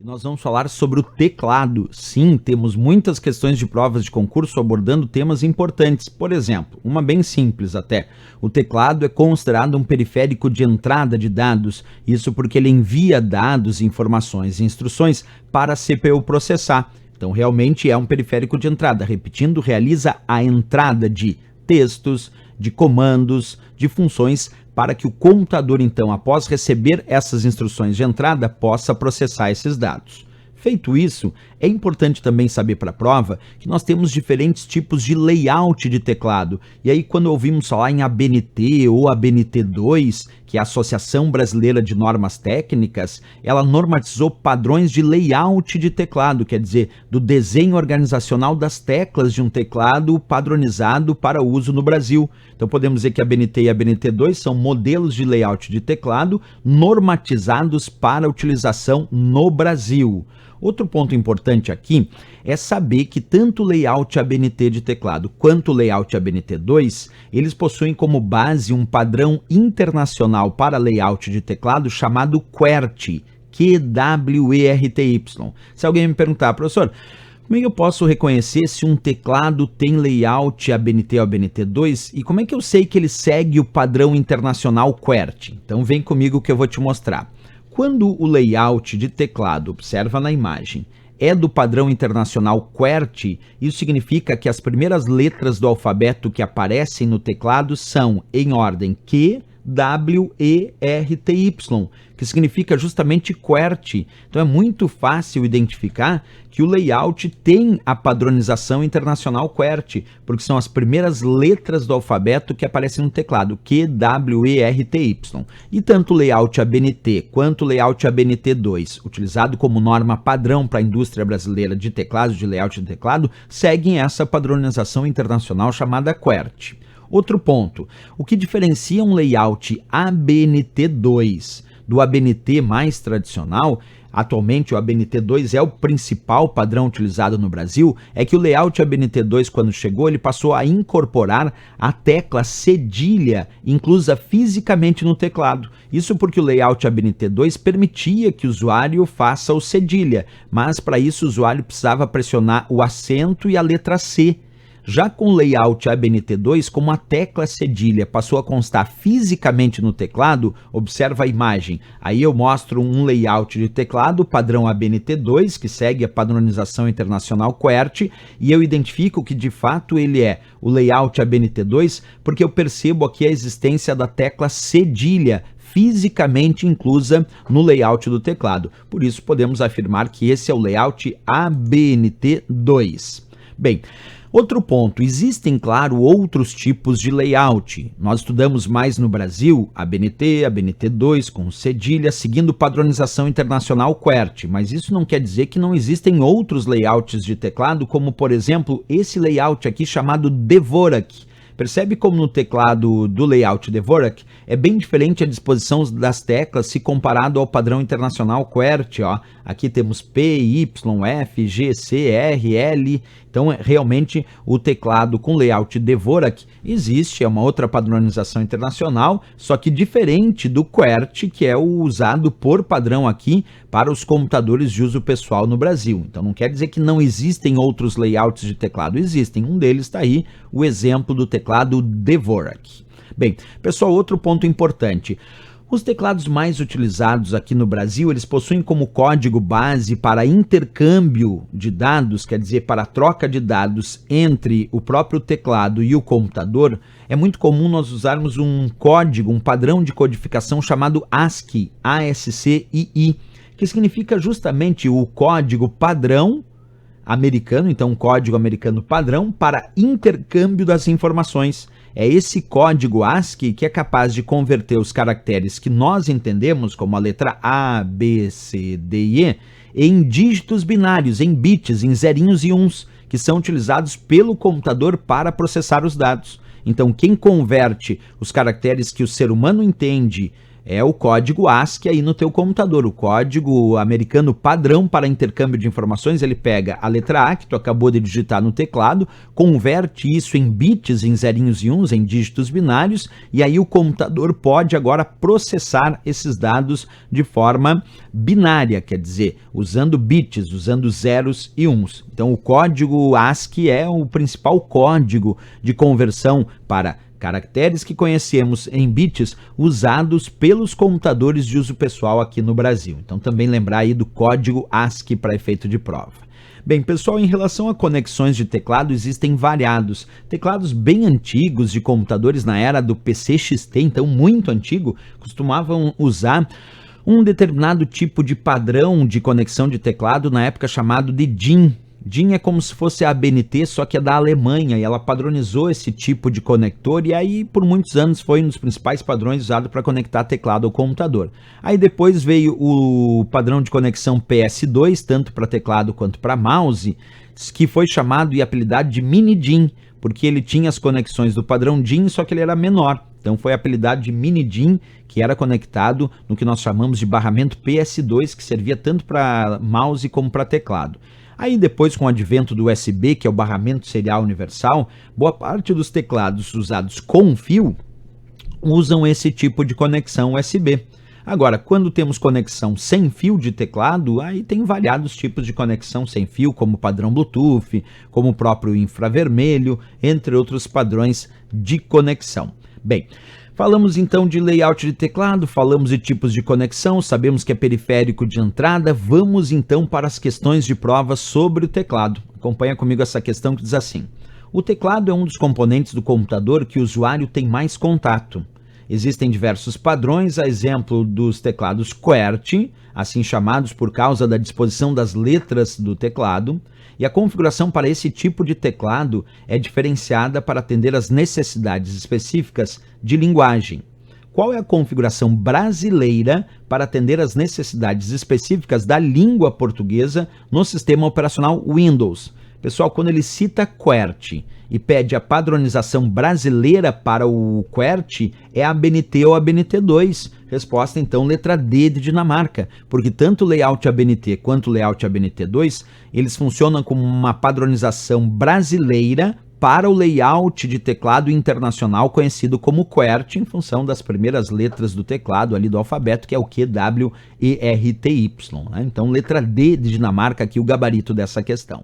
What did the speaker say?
E nós vamos falar sobre o teclado. Sim, temos muitas questões de provas de concurso abordando temas importantes. Por exemplo, uma bem simples até. O teclado é considerado um periférico de entrada de dados. Isso porque ele envia dados, informações e instruções para a CPU processar. Então, realmente é um periférico de entrada. Repetindo, realiza a entrada de textos, de comandos, de funções para que o computador, então, após receber essas instruções de entrada, possa processar esses dados. Feito isso, é importante também saber para a prova que nós temos diferentes tipos de layout de teclado. E aí, quando ouvimos falar em ABNT ou ABNT2, que é a Associação Brasileira de Normas Técnicas, ela normatizou padrões de layout de teclado, quer dizer, do desenho organizacional das teclas de um teclado padronizado para uso no Brasil. Então podemos dizer que a ABNT e a ABNT2 são modelos de layout de teclado normatizados para utilização no Brasil. Outro ponto importante aqui é saber que tanto o layout ABNT de teclado quanto o layout ABNT2, eles possuem como base um padrão internacional para layout de teclado chamado QWERTY, QWERTY. Se alguém me perguntar, professor, como é que eu posso reconhecer se um teclado tem layout ABNT ou ABNT2 e como é que eu sei que ele segue o padrão internacional QWERTY? Então vem comigo que eu vou te mostrar. Quando o layout de teclado, observa na imagem, é do padrão internacional QWERTY, isso significa que as primeiras letras do alfabeto que aparecem no teclado são em ordem Q, W, E, R, T, Y, que significa justamente QWERTY. Então é muito fácil identificar que o layout tem a padronização internacional QWERTY, porque são as primeiras letras do alfabeto que aparecem no teclado, Q, W, E, R, T, Y. E tanto o layout ABNT quanto o layout ABNT2, utilizado como norma padrão para a indústria brasileira de teclados, de layout de teclado, seguem essa padronização internacional chamada QWERTY. Outro ponto, o que diferencia um layout ABNT2 do ABNT mais tradicional, atualmente o ABNT2 é o principal padrão utilizado no Brasil, é que o layout ABNT2, quando chegou, ele passou a incorporar a tecla cedilha inclusa fisicamente no teclado. Isso porque o layout ABNT2 permitia que o usuário faça o cedilha, mas para isso o usuário precisava pressionar o acento e a letra C. Já com o layout ABNT2, como a tecla cedilha passou a constar fisicamente no teclado, observa a imagem. Aí eu mostro um layout de teclado padrão ABNT2, que segue a padronização internacional QWERTY, e eu identifico que de fato ele é o layout ABNT2, porque eu percebo aqui a existência da tecla cedilha fisicamente inclusa no layout do teclado. Por isso podemos afirmar que esse é o layout ABNT2. Bem, outro ponto, existem, claro, outros tipos de layout. Nós estudamos mais no Brasil ABNT, ABNT2 com cedilha, seguindo padronização internacional QWERTY, mas isso não quer dizer que não existem outros layouts de teclado, como, por exemplo, esse layout aqui chamado Dvorak. Percebe como no teclado do layout Dvorak é bem diferente a disposição das teclas se comparado ao padrão internacional QWERTY. Ó. Aqui temos P, Y, F, G, C, R, L. Então, realmente, o teclado com layout Dvorak existe, é uma outra padronização internacional, só que diferente do QWERTY, que é o usado por padrão aqui para os computadores de uso pessoal no Brasil. Então, não quer dizer que não existem outros layouts de teclado, existem. Um deles está aí, o exemplo do teclado Dvorak. Bem, pessoal, outro ponto importante. Os teclados mais utilizados aqui no Brasil, eles possuem como código base para intercâmbio de dados, quer dizer, para troca de dados entre o próprio teclado e o computador. É muito comum nós usarmos um código, um padrão de codificação chamado ASCII, A-S-C-I-I, que significa justamente o código padrão americano, então um código americano padrão para intercâmbio das informações. É esse código ASCII que é capaz de converter os caracteres que nós entendemos como a letra A, B, C, D e E em dígitos binários, em bits, em zerinhos e uns, que são utilizados pelo computador para processar os dados. Então, quem converte os caracteres que o ser humano entende é o código ASCII aí no teu computador, o código americano padrão para intercâmbio de informações. Ele pega a letra A que tu acabou de digitar no teclado, converte isso em bits, em zerinhos e uns, em dígitos binários, e aí o computador pode agora processar esses dados de forma binária, quer dizer, usando bits, usando zeros e uns. Então o código ASCII é o principal código de conversão para caracteres que conhecemos em bits usados pelos computadores de uso pessoal aqui no Brasil. Então também lembrar aí do código ASCII para efeito de prova. Bem, pessoal, em relação a conexões de teclado, existem variados. Teclados bem antigos de computadores na era do PC-XT, então muito antigo, costumavam usar um determinado tipo de padrão de conexão de teclado na época chamado de DIN. DIN é como se fosse a ABNT, só que é da Alemanha, e ela padronizou esse tipo de conector, e aí por muitos anos foi um dos principais padrões usado para conectar teclado ao computador. Aí depois veio o padrão de conexão PS2, tanto para teclado quanto para mouse, que foi chamado e apelidado de Mini DIN, porque ele tinha as conexões do padrão DIN, só que ele era menor. Então foi apelidado de Mini DIN, que era conectado no que nós chamamos de barramento PS2, que servia tanto para mouse como para teclado. Aí depois, com o advento do USB, que é o barramento serial universal, boa parte dos teclados usados com fio usam esse tipo de conexão USB. Agora, quando temos conexão sem fio de teclado, aí tem variados tipos de conexão sem fio, como o padrão Bluetooth, como o próprio infravermelho, entre outros padrões de conexão. Bem, falamos então de layout de teclado, falamos de tipos de conexão, sabemos que é periférico de entrada. Vamos então para as questões de prova sobre o teclado. Acompanha comigo essa questão que diz assim: o teclado é um dos componentes do computador que o usuário tem mais contato. Existem diversos padrões, a exemplo dos teclados QWERTY, assim chamados por causa da disposição das letras do teclado, e a configuração para esse tipo de teclado é diferenciada para atender às necessidades específicas de linguagem. Qual é a configuração brasileira para atender às necessidades específicas da língua portuguesa no sistema operacional Windows? Pessoal, quando ele cita QWERTY e pede a padronização brasileira para o QWERTY, é ABNT ou ABNT2. Resposta, então, letra D de Dinamarca, porque tanto o layout ABNT quanto o layout ABNT2, eles funcionam como uma padronização brasileira para o layout de teclado internacional conhecido como QWERTY, em função das primeiras letras do teclado ali do alfabeto, que é o Q, W, E, R, T, Y. Né? Então, letra D de Dinamarca aqui, o gabarito dessa questão.